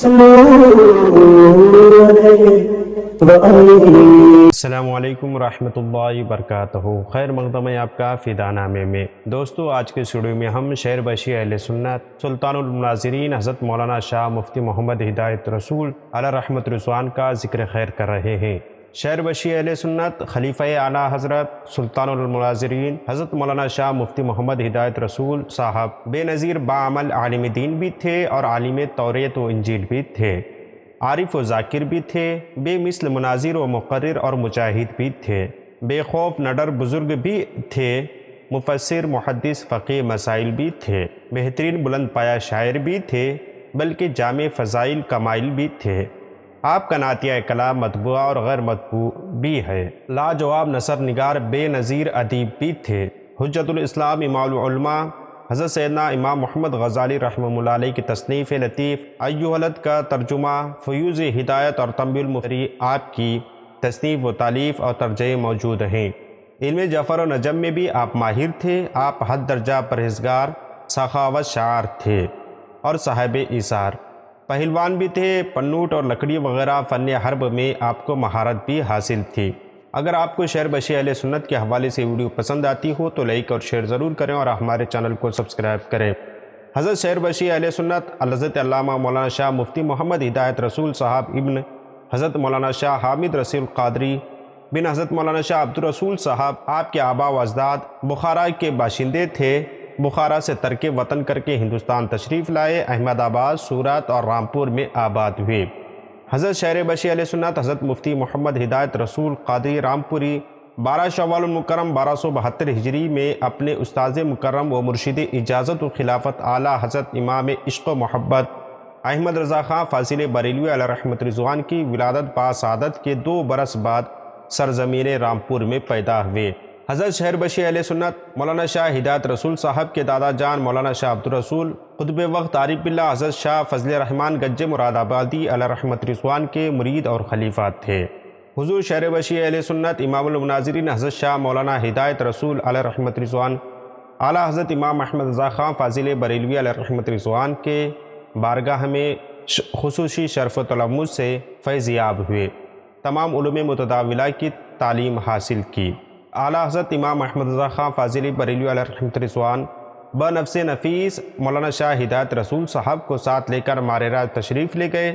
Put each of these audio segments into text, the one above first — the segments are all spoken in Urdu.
السلام علیکم ورحمۃ اللہ وبرکاتہ۔ خیر مقدم ہے آپ کا فدا نامے میں۔ دوستو، آج کے ویڈیو میں ہم شہر بشی اہل سنت سلطان المناظرین حضرت مولانا شاہ مفتی محمد ہدایت رسول علیہ رحمت رضوان کا ذکر خیر کر رہے ہیں۔ شہر بشی اہل سنت خلیفہ اعلیٰ حضرت سلطان المناظرین حضرت مولانا شاہ مفتی محمد ہدایت رسول صاحب بے نظیر باعمل عالم دین بھی تھے اور عالم توریت و انجیل بھی تھے، عارف و ذاکر بھی تھے، بے مثل مناظر و مقرر اور مجاہد بھی تھے، بے خوف نڈر بزرگ بھی تھے، مفسر محدث فقیہ مسائل بھی تھے، بہترین بلند پایہ شاعر بھی تھے، بلکہ جامع فضائل کمائل بھی تھے۔ آپ کا نعتیہ کلام مطبوع اور غیر مطبوع بھی ہے، لاجواب نثر نگار بے نظیر ادیب بھی تھے، حجت الاسلام امام العلماء حضرت سیدنا امام محمد غزالی رحمہ اللہ علیہ کی تصنیف لطیف ایہلت کا ترجمہ فیوز ہدایت اور تنبیہ المفتری آپ کی تصنیف و تالیف اور ترجمے موجود ہیں۔ علم جعفر و نجم میں بھی آپ ماہر تھے۔ آپ حد درجہ پرہیزگار، سخاوت شعار تھے اور صاحب ایثار، پہلوان بھی تھے۔ پنوٹ اور لکڑی وغیرہ فن حرب میں آپ کو مہارت بھی حاصل تھی۔ اگر آپ کو شہر بشی اہل سنت کے حوالے سے ویڈیو پسند آتی ہو تو لائک اور شیئر ضرور کریں اور ہمارے چینل کو سبسکرائب کریں۔ حضرت شہر بشی اہل سنت حضرت علامہ مولانا شاہ مفتی محمد ہدایت رسول صاحب ابن حضرت مولانا شاہ حامد رسول قادری بن حضرت مولانا شاہ عبد الرسول صاحب، آپ کے آباء و اجداد بخارا کے باشندے تھے۔ بخارا سے ترک وطن کر کے ہندوستان تشریف لائے، احمد آباد، سورت اور رامپور میں آباد ہوئے۔ حضرت شہر بشی اہل سنت حضرت مفتی محمد ہدایت رسول قادری رامپوری 12 شوال المکرم 1272 ہجری میں اپنے استاذ مکرم و مرشد اجازت و خلافت اعلیٰ حضرت امام عشق و محبت احمد رضا خان فاضل بریلوی علیہ رحمت رضوان کی ولادت باسعادت کے 2 برس بعد سرزمین رامپور میں پیدا ہوئے۔ حضرت شہر بشی اہل سنت مولانا شاہ ہدایت رسول صاحب کے دادا جان مولانا شاہ عبد الرسول قطب وقت عارف باللہ حضرت شاہ فضل رحمان گنج مراد آبادی علیہ رحمت رضوان کے مرید اور خلیفہ تھے۔ حضور شہر بشی اہل سنت امام المناظرین حضرت شاہ مولانا ہدایت رسول علیہ رحمت رضوان اعلیٰ حضرت امام احمد رضا خان فاضل بریلوی علیہ رحمت رضوان کے بارگاہ میں خصوصی شرف و تلمذ سے فیض یاب ہوئے، تمام علوم متداولہ کی تعلیم حاصل کی۔ اعلیٰ حضرت امام احمد رضا خان فاضل بریلوی علیہ رحمت رضوان بنفس نفیس مولانا شاہ ہدایت رسول صاحب کو ساتھ لے کر ماہرہ تشریف لے گئے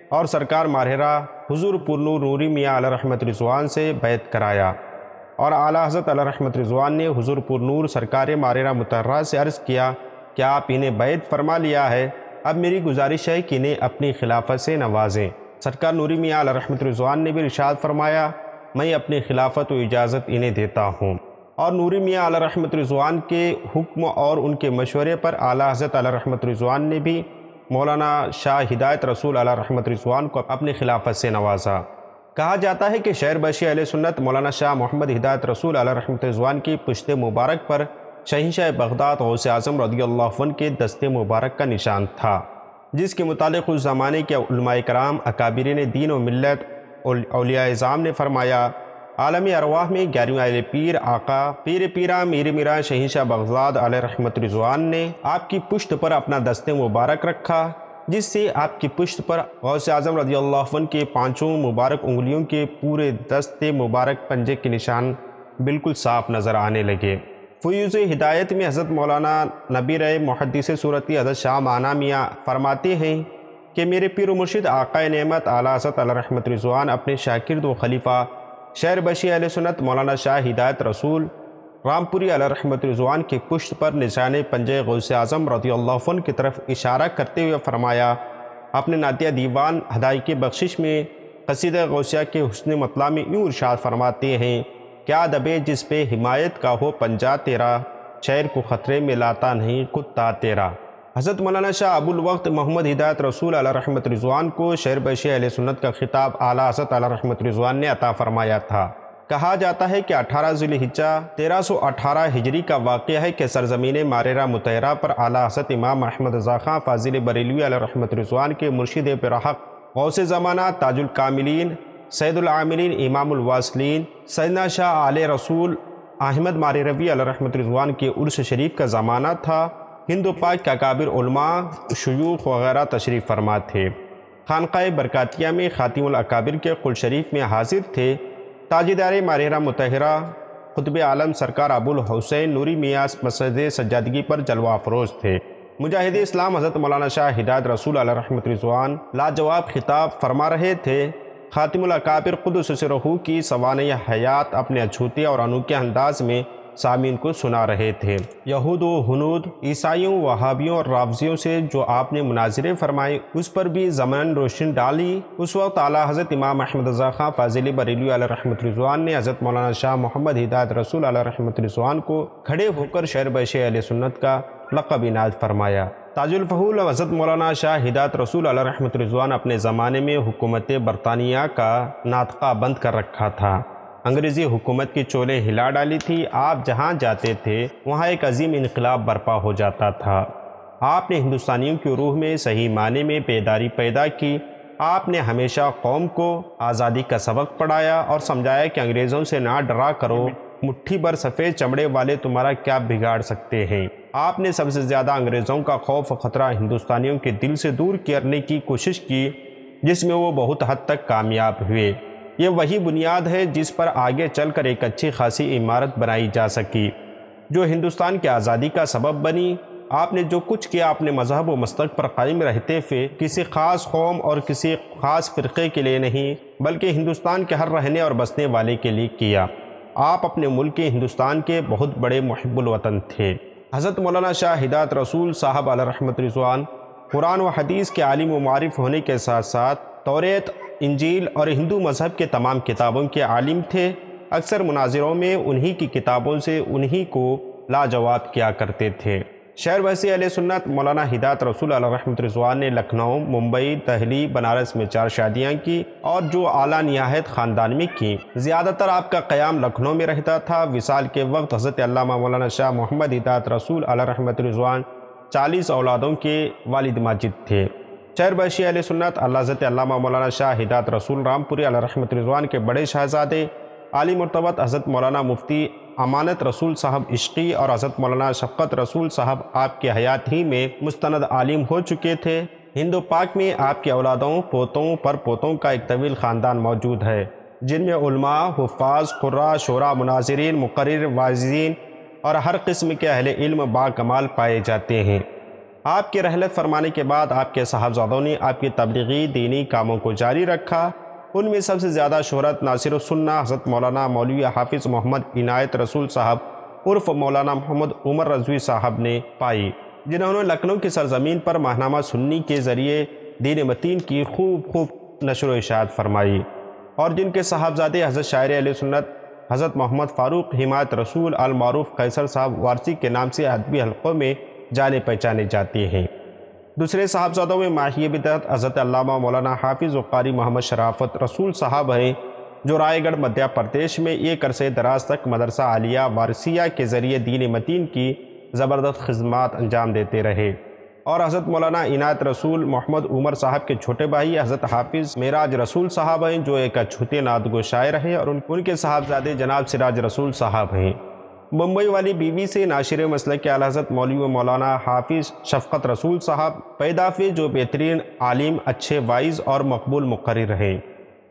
اور سرکار ماہرہ حضور پرنور نوری میاں علیہ رحمت رضوان سے بیعت کرایا، اور اعلیٰ حضرت علیہ رحمت رضوان نے حضور پرنور سرکار ماہرہ مطہرہ سے عرض کیا کہ آپ انہیں بیعت فرما لیا ہے، اب میری گزارش ہے کہ انہیں اپنی خلافت سے نوازیں۔ سرکار نوری میاں علیہ رحمت رضوان نے بھی ارشاد فرمایا، میں اپنی خلافت و اجازت انہیں دیتا ہوں، اور نوری میاں علیہ رحمت رضوان کے حکم اور ان کے مشورے پر اعلیٰ حضرت علیہ رحمت رضوان نے بھی مولانا شاہ ہدایت رسول علیہ رحمت رضوان کو اپنی خلافت سے نوازا۔ کہا جاتا ہے کہ شہر بشی اہل سنت مولانا شاہ محمد ہدایت رسول علیہ رحمت رضوان کی پشت مبارک پر شہنشاہ بغداد غوث اعظم رضی اللہ عنہ کے دست مبارک کا نشان تھا، جس کے متعلق اس زمانے کے علماء کرام اکابرین دین و ملت اولیاء اعظام نے فرمایا، عالم ارواح میں 11ویں اہل پیر آقا پیر پیرا میر میرا شہنشاہ بغداد علیہ رحمت رضوان نے آپ کی پشت پر اپنا دست مبارک رکھا، جس سے آپ کی پشت پر غوث اعظم رضی اللہ عنہ کے 5 مبارک انگلیوں کے پورے دست مبارک پنجے کے نشان بالکل صاف نظر آنے لگے۔ فیوز ہدایت میں حضرت مولانا نبی رہے محدث صورتی حضرت شاہ مانا میاں فرماتے ہیں کہ میرے پیر و مرشد آقا نعمت اعلیٰ حضرت علیہ رحمت رضوان اپنے شاگرد و خلیفہ شہر بشی اہل سنت مولانا شاہ ہدایت رسول رامپوری علیہ رحمت رضوان کی پشت پر نشان پنجے غوث اعظم رضی اللہ عنہ کی طرف اشارہ کرتے ہوئے فرمایا، اپنے نعتیہ دیوان ہدایت بخشش میں قصیدہ غوثیہ کے حسن مطلع میں یوں ارشاد فرماتے ہیں، کیا دبے جس پہ حمایت کا ہو پنجہ تیرا، شہر کو خطرے میں لاتا نہیں کتا تیرا۔ حضرت مولانا شاہ ابو الوقت محمد ہدایت رسول علیہ رحمت رضوان کو شہر بشی اہل سنت کا خطاب اعلیٰ حضرت علیہ رحمت رضوان نے عطا فرمایا تھا۔ کہا جاتا ہے کہ 18 ذی الحجہ 1318 ہجری کا واقعہ ہے کہ سرزمین ماہرہ مطہرہ پر اعلیٰ حضرت امام احمد رضا خان فاضل بریلوی علیہ رحمت رضوان کے مرشد برحق غوث زمانہ تاج الکاملین سید العاملین امام الواصلین سیدنا شاہ آل رسول احمد ماہروی علیہ رحمت رضوان کے عرس شریف کا زمانہ تھا۔ ہند و پاک کے اکابر علماء، شیوخ وغیرہ تشریف فرما تھے۔ خانقاہ برکاتیہ میں خاتم الاکابر کے قل شریف میں حاضر تھے۔ تاجدار ماہرہ مطہرہ قطب عالم سرکار ابو الحسین نوری میاں مسجد سجادگی پر جلوہ افروز تھے۔ مجاہد اسلام حضرت مولانا شاہ ہدایت رسول علیہ رحمۃ رضوان لاجواب خطاب فرما رہے تھے۔ خاتم الاکابر قدس سرہ کی سوانح حیات اپنے اچھوتے اور انوکھے انداز میں سامعین کو سنا رہے تھے۔ یہود و ہنود، عیسائیوں، وہابیوں اور رافضیوں سے جو آپ نے مناظرے فرمائے اس پر بھی ضمن روشنی ڈالی۔ اس وقت اعلیٰ حضرت امام احمد رضا خان فاضل بریلوی علیہ رحمۃ رضوان نے حضرت مولانا شاہ محمد ہدایت رسول علیہ رحمۃ رضوان کو کھڑے ہو کر شہر بشیر اہل سنت کا لقب عنایت فرمایا۔ تاج الفضول حضرت مولانا شاہ ہدایت رسول علیہ رحمۃ رضوان اپنے زمانے میں حکومت برطانیہ کا ناطقہ بند کر رکھا تھا۔ انگریزی حکومت کی چولیں ہلا ڈالی تھی۔ آپ جہاں جاتے تھے وہاں ایک عظیم انقلاب برپا ہو جاتا تھا۔ آپ نے ہندوستانیوں کی روح میں صحیح معنی میں بیداری پیدا کی۔ آپ نے ہمیشہ قوم کو آزادی کا سبق پڑھایا اور سمجھایا کہ انگریزوں سے نہ ڈرا کرو، مٹھی بھر سفید چمڑے والے تمہارا کیا بگاڑ سکتے ہیں۔ آپ نے سب سے زیادہ انگریزوں کا خوف و خطرہ ہندوستانیوں کے دل سے دور کرنے کی کوشش کی، جس میں وہ بہت حد تک کامیاب ہوئے۔ یہ وہی بنیاد ہے جس پر آگے چل کر ایک اچھی خاصی عمارت بنائی جا سکی، جو ہندوستان کی آزادی کا سبب بنی۔ آپ نے جو کچھ کیا اپنے مذہب و مسلک پر قائم رہتے ہوئے کسی خاص قوم اور کسی خاص فرقے کے لیے نہیں، بلکہ ہندوستان کے ہر رہنے اور بسنے والے کے لیے کیا۔ آپ اپنے ملک ہندوستان کے بہت بڑے محب الوطن تھے۔ حضرت مولانا شاہ ہدایت رسول صاحب علیہ رحمۃ رضوان قرآن و حدیث کے عالم و معرف ہونے کے ساتھ ساتھ توریت، انجیل اور ہندو مذہب کے تمام کتابوں کے عالم تھے۔ اکثر مناظروں میں انہی کی کتابوں سے انہی کو لاجواب کیا کرتے تھے۔ شہر بسی اہل سنت مولانا ہدایت رسول علیہ رحمۃ رضوان نے لکھنؤ، ممبئی، دہلی، بنارس میں 4 شادیاں کی اور جو اعلیٰ نہایت خاندان میں کی۔ زیادہ تر آپ کا قیام لکھنؤ میں رہتا تھا۔ وصال کے وقت حضرت علامہ مولانا شاہ محمد ہدایت رسول علیہ رحمۃ رضوان 40 اولادوں کے والد ماجد تھے۔ شہر بشی اہل سنت حضرت علامہ مولانا شاہ ہدایت رسول رامپوری علیہ رحمۃ رضوان کے بڑے شہزادے عالی مرتبت حضرت مولانا مفتی امانت رسول صاحب عشقی اور حضرت مولانا شفقت رسول صاحب آپ کی حیات ہی میں مستند عالم ہو چکے تھے۔ ہند و پاک میں آپ کے اولادوں، پوتوں، پر پوتوں کا ایک طویل خاندان موجود ہے، جن میں علماء، حفاظ، قراء، شعراء، مناظرین، مقرر، واعظین اور ہر قسم کے اہل علم با کمال پائے جاتے ہیں۔ آپ کے رحلت فرمانے کے بعد آپ کے صاحبزادوں نے آپ کی تبلیغی دینی کاموں کو جاری رکھا۔ ان میں سب سے زیادہ شہرت ناصر السنہ حضرت مولانا مولوی حافظ محمد عنایت رسول صاحب عرف مولانا محمد عمر رضوی صاحب نے پائی، جنہوں نے لکھنؤ کی سرزمین پر ماہنامہ سنی کے ذریعے دین متین کی خوب نشر و اشاعت فرمائی، اور جن کے صاحبزادے حضرت شاعر اہل سنت حضرت محمد فاروق حمایت رسول المعروف قیصر صاحب وارثی کے نام سے ادبی حلقوں میں جانے پہچانے جاتے ہیں۔ دوسرے صاحبزادوں میں ماہی بدعت حضرت علامہ مولانا حافظ و قاری محمد شرافت رسول صاحب ہیں، جو رائے گڑھ مدھیہ پردیش میں ایک عرصے دراز تک مدرسہ عالیہ وارثیہ کے ذریعے دین متین کی زبردست خدمات انجام دیتے رہے، اور حضرت مولانا عنایت رسول محمد عمر صاحب کے چھوٹے بھائی حضرت حافظ معراج رسول صاحب ہیں، جو ایک اچھوتے نعت گو شاعر ہیں، اور ان کے صاحبزادے جناب سراج رسول صاحب ہیں۔ ممبئی والی بیوی سے ناشر مسلک کے اعلیٰ حضرت مولوی مولانا حافظ شفقت رسول صاحب پیدا ہوئے، جو بہترین عالم، اچھے وائز اور مقبول مقرر رہے۔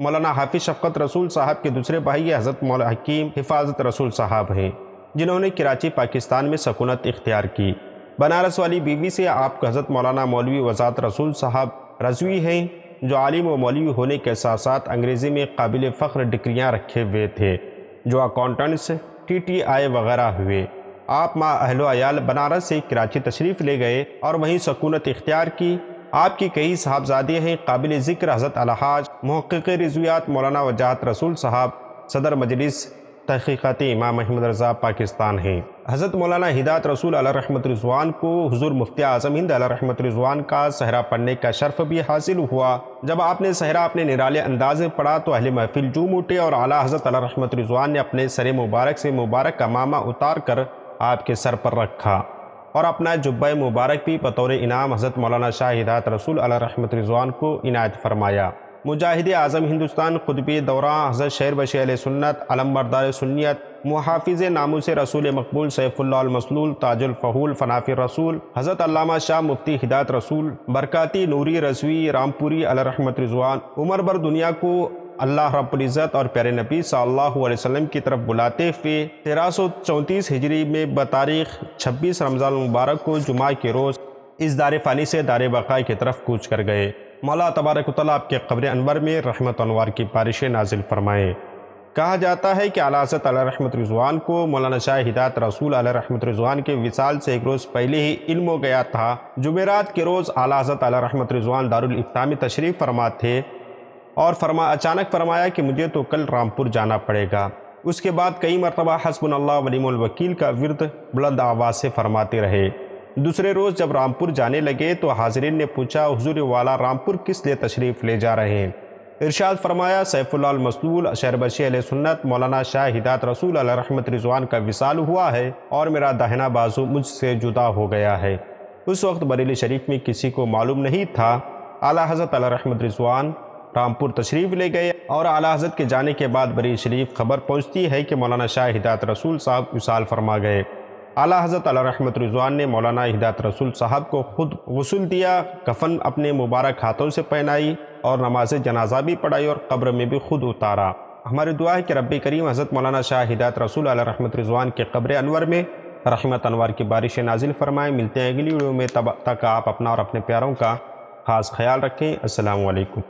مولانا حافظ شفقت رسول صاحب کے دوسرے بھائی حضرت مولانا حکیم حفاظت رسول صاحب ہیں، جنہوں نے کراچی پاکستان میں سکونت اختیار کی۔ بنارس والی بیوی سے آپ کو حضرت مولانا مولوی وزات رسول صاحب رضوی ہیں، جو عالم و مولوی ہونے کے ساتھ ساتھ انگریزی میں قابل فخر ڈگریاں رکھے ہوئے تھے، جو اکاؤنٹنٹس، TTI وغیرہ ہوئے۔ آپ ماں اہل و عیال بنارس سے کراچی تشریف لے گئے اور وہیں سکونت اختیار کی۔ آپ کی کئی صاحبزادے ہیں، قابل ذکر حضرت الحاج محقق رضویات مولانا وجاہت رسول صاحب صدر مجلس تحقیقات امام احمد رضا پاکستان ہیں۔ حضرت مولانا ہدایت رسول علیہ رحمۃ رضوان کو حضور مفتی اعظم ہند علیہ رحمۃ رضوان کا صحرا پڑھنے کا شرف بھی حاصل ہوا۔ جب آپ نے صحرا اپنے نرالے انداز میں پڑھا تو اہل محفل جھوم اٹھے، اور اعلیٰ حضرت علیہ رحمۃ رضوان نے اپنے سر مبارک سے مبارک امامہ اتار کر آپ کے سر پر رکھا، اور اپنا جبہ مبارک بھی بطور انعام حضرت مولانا شاہ ہدایت رسول علیہ رحمۃ رضوان کو عنایت فرمایا۔ مجاہد اعظم ہندوستان قطب دوران حضرت شہر بشیر اہل سنت علم بردار سنیت محافظ ناموس رسول مقبول سیف اللہ المسلول تاج الفہول فنافی رسول حضرت علامہ شاہ مفتی ہدایت رسول برکاتی نوری رضوی رامپوری علیہ رحمت رضوان عمر بر دنیا کو اللہ رب العزت اور پیارے نبی صلی اللہ علیہ وسلم کی طرف بلاتے ہوئے 1334 ہجری میں بتاریخ 26 رمضان المبارک کو جمعہ کے روز اس دار فانی سے دار بقا کی طرف کوچ کر گئے۔ مولا تبارک و تعالیٰ آپ کے قبر انور میں رحمت انوار کی بارشیں نازل فرمائیں۔ کہا جاتا ہے کہ اعلیٰ حضرت علیہ رحمت رضوان کو مولانا شاہ ہدایت رسول علیہ رحمت رضوان کے وصال سے ایک روز پہلے ہی علم ہو گیا تھا۔ جمعرات کے روز اعلیٰ حضرت علیہ رحمت رضوان دارالافتاء میں تشریف فرما تھے اور اچانک فرمایا کہ مجھے تو کل رامپور جانا پڑے گا۔ اس کے بعد کئی مرتبہ حسبنا اللہ ونعم الوکیل کا ورد بلند آواز سے فرماتے رہے۔ دوسرے روز جب رامپور جانے لگے تو حاضرین نے پوچھا حضور والا رامپور کس لیے تشریف لے جا رہے ہیں؟ ارشاد فرمایا سیف اللہ المسلول شہر بشیر اہل سنت مولانا شاہ ہدایت رسول علیہ رحمت رضوان کا وصال ہوا ہے اور میرا داہنا بازو مجھ سے جدا ہو گیا ہے۔ اس وقت بریلی شریف میں کسی کو معلوم نہیں تھا۔ اعلیٰ حضرت علیہ رحمت رضوان رامپور تشریف لے گئے اور اعلیٰ حضرت کے جانے کے بعد بریلی شریف خبر پہنچتی ہے کہ مولانا شاہ ہدایت رسول صاحب وصال فرما گئے۔ اعلیٰ حضرت علیہ رحمت رضوان نے مولانا ہدایت رسول صاحب کو خود غسل دیا، کفن اپنے مبارک ہاتھوں سے پہنائی اور نماز جنازہ بھی پڑھائی اور قبر میں بھی خود اتارا۔ ہماری دعا ہے کہ رب کریم حضرت مولانا شاہ ہدایت رسول علیہ رحمت رضوان کے قبر انور میں رحمت انوار کی بارشیں نازل فرمائیں۔ ملتے ہیں اگلی ویڈیو میں، تب تک آپ اپنا اور اپنے پیاروں کا خاص خیال رکھیں۔ السلام علیکم۔